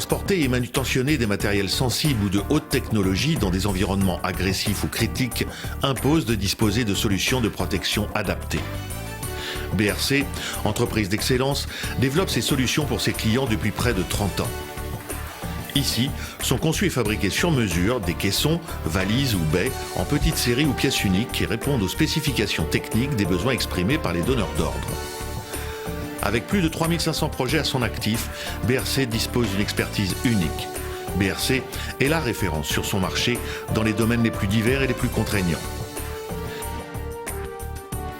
Transporter et manutentionner des matériels sensibles ou de haute technologie dans des environnements agressifs ou critiques impose de disposer de solutions de protection adaptées. BRC, entreprise d'excellence, développe ses solutions pour ses clients depuis près de 30 ans. Ici, sont conçus et fabriqués sur mesure des caissons, valises ou baies en petites séries ou pièces uniques qui répondent aux spécifications techniques des besoins exprimés par les donneurs d'ordre. Avec plus de 3500 projets à son actif, BRC dispose d'une expertise unique. BRC est la référence sur son marché dans les domaines les plus divers et les plus contraignants.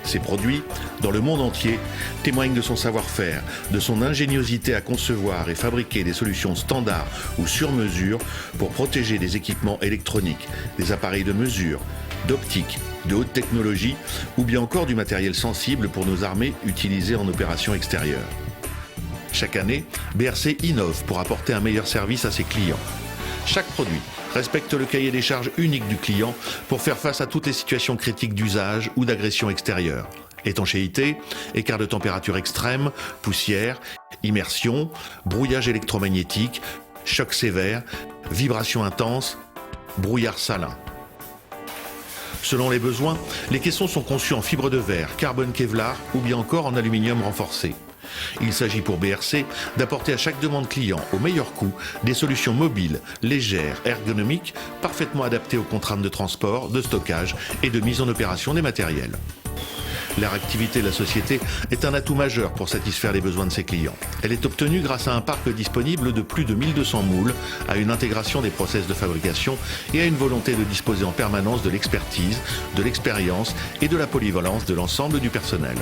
Ses produits, dans le monde entier, témoignent de son savoir-faire, de son ingéniosité à concevoir et fabriquer des solutions standards ou sur mesure pour protéger des équipements électroniques, des appareils de mesure, d'optique, de haute technologie ou bien encore du matériel sensible pour nos armées utilisé en opération extérieure. Chaque année, BRC innove pour apporter un meilleur service à ses clients. Chaque produit respecte le cahier des charges unique du client pour faire face à toutes les situations critiques d'usage ou d'agression extérieure. Étanchéité, écart de température extrême, poussière, immersion, brouillage électromagnétique, choc sévère, vibration intense, brouillard salin. Selon les besoins, les caissons sont conçus en fibre de verre, carbone Kevlar ou bien encore en aluminium renforcé. Il s'agit pour BRC d'apporter à chaque demande client, au meilleur coût, des solutions mobiles, légères, ergonomiques, parfaitement adaptées aux contraintes de transport, de stockage et de mise en opération des matériels. La réactivité de la société est un atout majeur pour satisfaire les besoins de ses clients. Elle est obtenue grâce à un parc disponible de plus de 1200 moules, à une intégration des process de fabrication et à une volonté de disposer en permanence de l'expertise, de l'expérience et de la polyvalence de l'ensemble du personnel.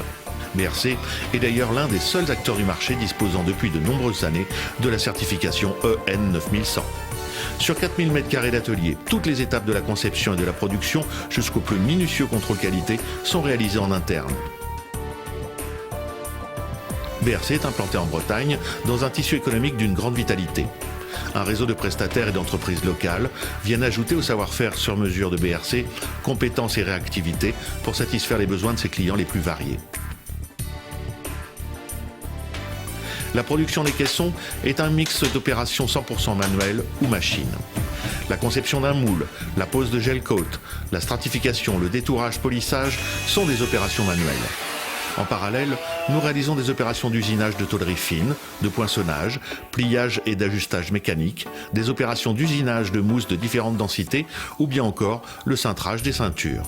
BRC est d'ailleurs l'un des seuls acteurs du marché disposant depuis de nombreuses années de la certification EN 9100. Sur 4000 m² d'atelier, toutes les étapes de la conception et de la production jusqu'au plus minutieux contrôle qualité sont réalisées en interne. BRC est implanté en Bretagne dans un tissu économique d'une grande vitalité. Un réseau de prestataires et d'entreprises locales viennent ajouter au savoir-faire sur mesure de BRC compétences et réactivité pour satisfaire les besoins de ses clients les plus variés. La production des caissons est un mix d'opérations 100% manuelles ou machines. La conception d'un moule, la pose de gel coat, la stratification, le détourage, polissage sont des opérations manuelles. En parallèle, nous réalisons des opérations d'usinage de tôlerie fine, de poinçonnage, pliage et d'ajustage mécanique, des opérations d'usinage de mousse de différentes densités ou bien encore le cintrage des ceintures.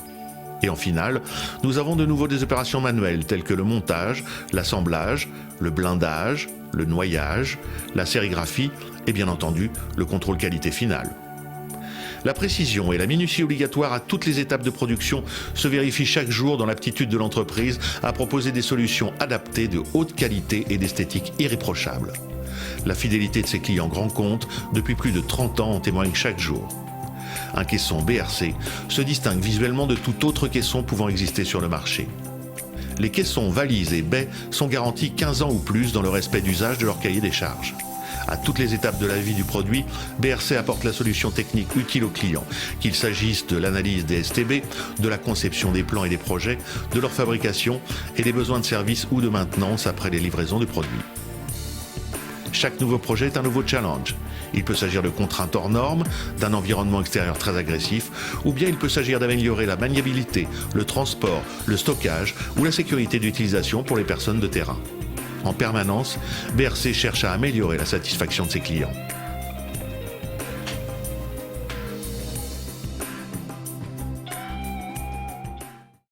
Et en finale, nous avons de nouveau des opérations manuelles telles que le montage, l'assemblage, le blindage, le noyage, la sérigraphie et bien entendu le contrôle qualité final. La précision et la minutie obligatoire à toutes les étapes de production se vérifient chaque jour dans l'aptitude de l'entreprise à proposer des solutions adaptées de haute qualité et d'esthétique irréprochable. La fidélité de ses clients grands comptes depuis plus de 30 ans en témoigne chaque jour. Un caisson BRC se distingue visuellement de tout autre caisson pouvant exister sur le marché. Les caissons, valises et baies sont garantis 15 ans ou plus dans le respect d'usage de leur cahier des charges. À toutes les étapes de la vie du produit, BRC apporte la solution technique utile au client, qu'il s'agisse de l'analyse des STB, de la conception des plans et des projets, de leur fabrication et des besoins de service ou de maintenance après les livraisons de produits. Chaque nouveau projet est un nouveau challenge. Il peut s'agir de contraintes hors normes, d'un environnement extérieur très agressif, ou bien il peut s'agir d'améliorer la maniabilité, le transport, le stockage ou la sécurité d'utilisation pour les personnes de terrain. En permanence, BRC cherche à améliorer la satisfaction de ses clients.